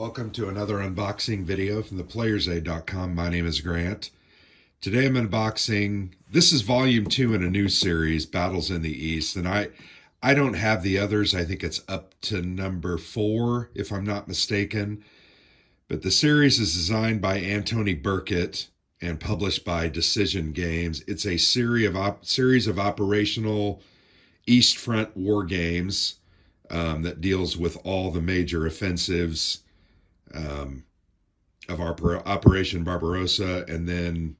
Welcome to another unboxing video from theplayersaid.com. My name is Grant. Today I'm unboxing, this is volume 2 in a new series, Battles in the East, and I don't have the others. I think it's up to number 4, if I'm not mistaken. But the series is designed by Anthony Burkett and published by Decision Games. It's a series of operational East Front war games that deals with all the major offensives of Operation Barbarossa, and then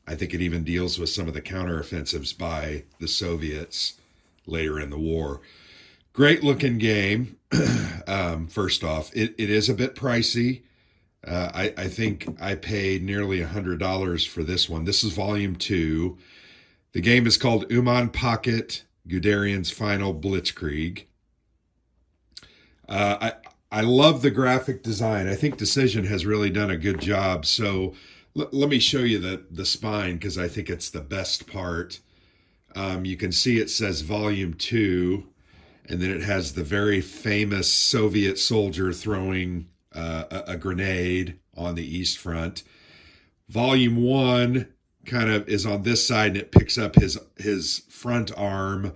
I think it even deals with some of the counteroffensives by the Soviets later in the war. Great looking game. First off, it is a bit pricey. I think I paid nearly $100 for this one. This is volume 2. The game is called Uman Pocket, Guderian's Final Blitzkrieg. I love the graphic design. I think Decision has really done a good job. So let me show you the spine, because I think it's the best part. You can see it says volume 2, and then it has the very famous Soviet soldier throwing a grenade on the East Front. Volume 1 kind of is on this side, and it picks up his front arm.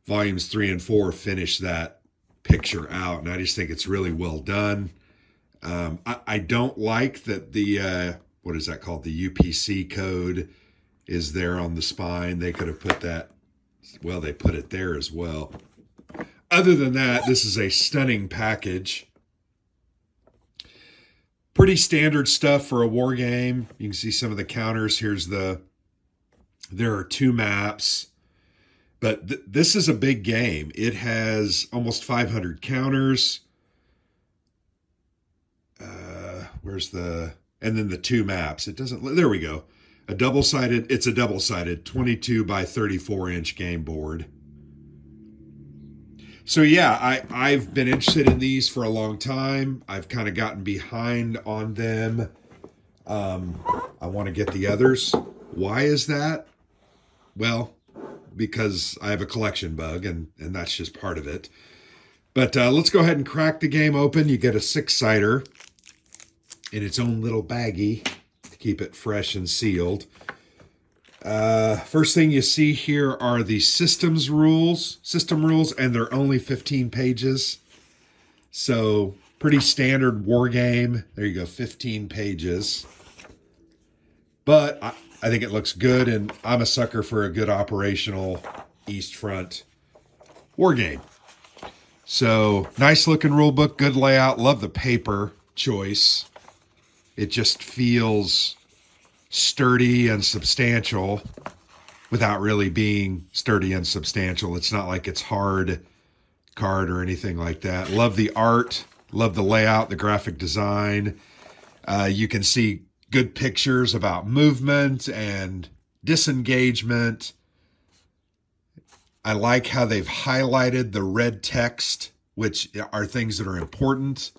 Volumes 3 and 4 finish that picture out, and I just think it's really well done. I don't like that the what is that called, the UPC code is there on the spine. They could have put that, well, they put it there as well. Other than that, this is a stunning package. Pretty standard stuff for a war game. You can see some of the counters. There are 2 maps. But this is a big game. It has almost 500 counters. And then the 2 maps. It doesn't, there we go. It's a double-sided 22 by 34 inch game board. So yeah, I've been interested in these for a long time. I've kind of gotten behind on them. I want to get the others. Why is that? Well, because I have a collection bug, and that's just part of it. But let's go ahead and crack the game open. You get a 6-sider in its own little baggie to keep it fresh and sealed. First thing you see here are the system rules, and they're only 15 pages. So pretty standard war game. There you go, 15 pages. But I think it looks good, and I'm a sucker for a good operational East Front war game. So nice looking rule book, good layout. Love the paper choice. It just feels sturdy and substantial without really being sturdy and substantial. It's not like it's hard card or anything like that. Love the art, love the layout, the graphic design. You can see good pictures about movement and disengagement. I like how they've highlighted the red text, which are things that are important.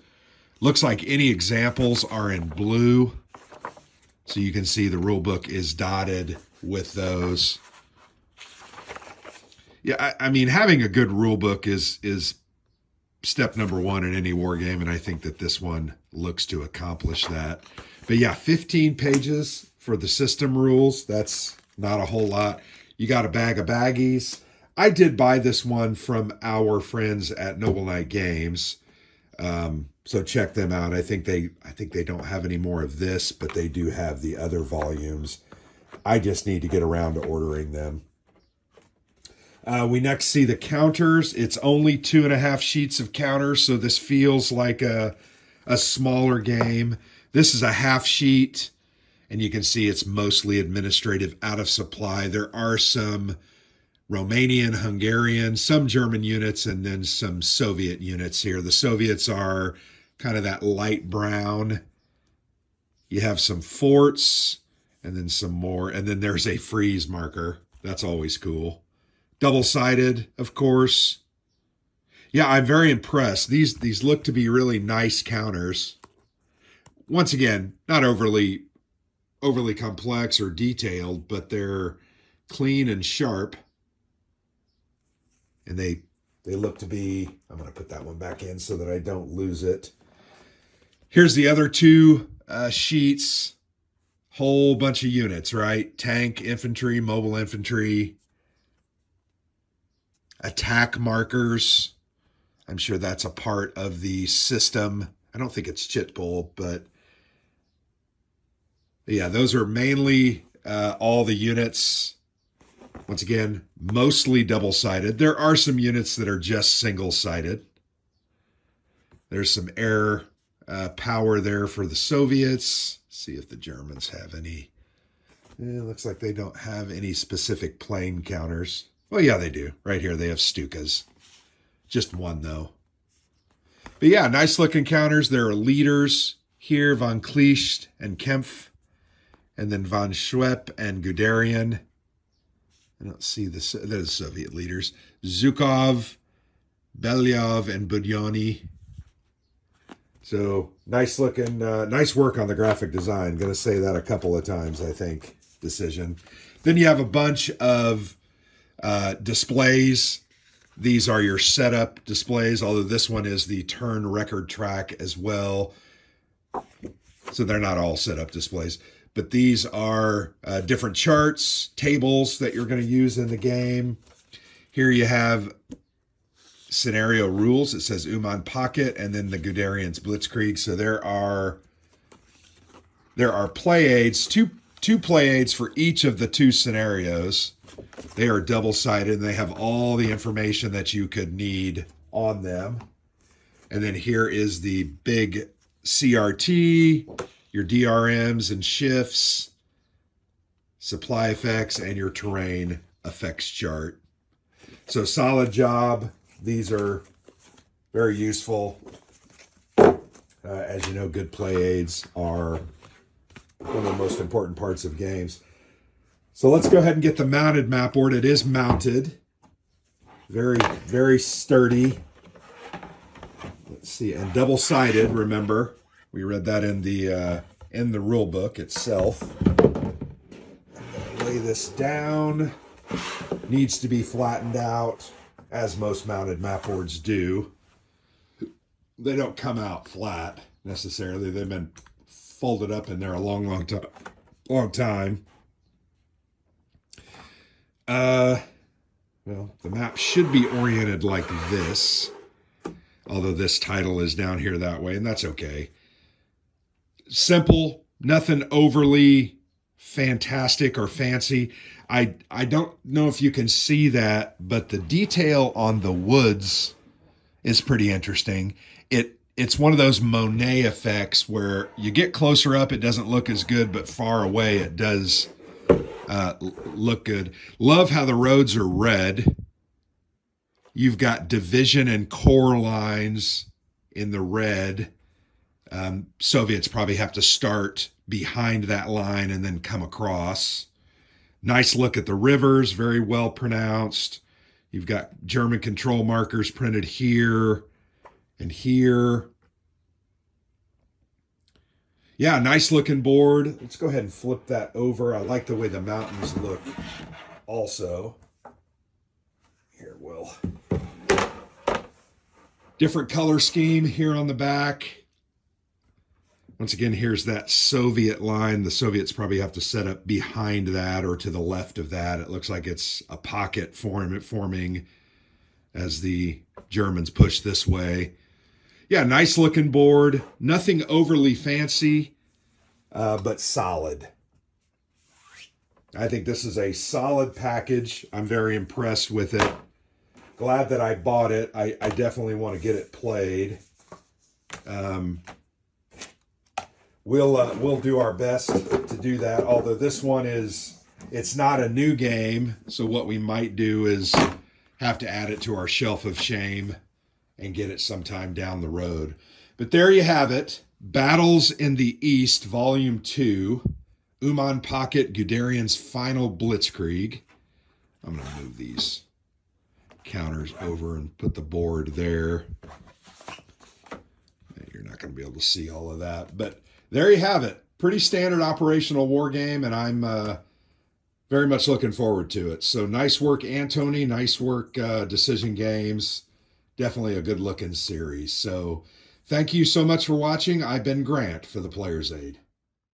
Looks like any examples are in blue. So you can see the rule book is dotted with those. Yeah, I mean, having a good rule book is step number 1 in any war game, and I think that this one looks to accomplish that. But yeah, 15 pages for the system rules. That's not a whole lot. You got a bag of baggies. I did buy this one from our friends at Noble Knight Games. So check them out. I think they don't have any more of this, but they do have the other volumes. I just need to get around to ordering them. We next see the counters. It's only 2.5 sheets of counters, so this feels like a smaller game. This is a half sheet, and you can see it's mostly administrative, out of supply. There are some Romanian, Hungarian, some German units, and then some Soviet units here. The Soviets are kind of that light brown. You have some forts, and then some more, and then there's a freeze marker. That's always cool. Double-sided, of course. Yeah, I'm very impressed. These look to be really nice counters. Once again, not overly complex or detailed, but they're clean and sharp. And they look to be, I'm going to put that one back in so that I don't lose it. Here's the other two sheets. Whole bunch of units, right? Tank, infantry, mobile infantry, attack markers. I'm sure that's a part of the system. I don't think it's Chitpol, but yeah, those are mainly all the units. Once again, mostly double-sided. There are some units that are just single-sided. There's some air power there for the Soviets. See if the Germans have any. It looks like they don't have any specific plane counters. Well, yeah, they do. Right here, they have Stukas. Just one, though. But yeah, nice looking counters. There are leaders here, von Kleist and Kempf, and then von Schwepp and Guderian. I don't see the Soviet leaders. Zhukov, Belyov, and Budyonny. So nice looking, nice work on the graphic design. Going to say that a couple of times, I think. Decision. Then you have a bunch of displays. These are your setup displays, although this one is the turn record track as well. So they're not all setup displays. But these are different charts, tables that you're going to use in the game. Here you have scenario rules. It says Uman Pocket and then the Guderian's Blitzkrieg. So there are play aids, two play aids for each of the two scenarios. They are double-sided and they have all the information that you could need on them. And then here is the big CRT, your DRMs and shifts, supply effects, and your terrain effects chart. So solid job. These are very useful. As you know, good play aids are one of the most important parts of games. So let's go ahead and get the mounted map board. It is mounted. Very, very sturdy. Let's see, and double-sided, remember. We read that in the rule book itself. I'm going to lay this down. Needs to be flattened out, as most mounted map boards do. They don't come out flat, necessarily. They've been folded up in there a long time. Well, the map should be oriented like this, although this title is down here that way, and that's okay. Simple, nothing overly fantastic or fancy. I don't know if you can see that, but the detail on the woods is pretty interesting. It's one of those Monet effects where you get closer up, it doesn't look as good, but far away it does look good. Love how the roads are red. You've got division and core lines in the red. Soviets probably have to start behind that line and then come across. Nice look at the rivers, very well pronounced. You've got German control markers printed here and here. Yeah, nice looking board. Let's go ahead and flip that over. I like the way the mountains look also. Here, Will. Different color scheme here on the back. Once again, here's that Soviet line. The Soviets probably have to set up behind that or to the left of that. It looks like it's a pocket forming as the Germans push this way. Yeah, nice looking board. Nothing overly fancy, but solid. I think this is a solid package. I'm very impressed with it. Glad that I bought it. I definitely want to get it played. We'll do our best to do that. Although this one it's not a new game. So what we might do is have to add it to our shelf of shame and get it sometime down the road. But there you have it. Battles in the East, Volume 2. Uman Pocket, Guderian's Final Blitzkrieg. I'm going to move these counters over and put the board there. You're not going to be able to see all of that. But there you have it. Pretty standard operational war game, and I'm very much looking forward to it. So nice work, Antony. Nice work, Decision Games. Definitely a good-looking series. So Thank you so much for watching. I've been Grant for the Player's Aid.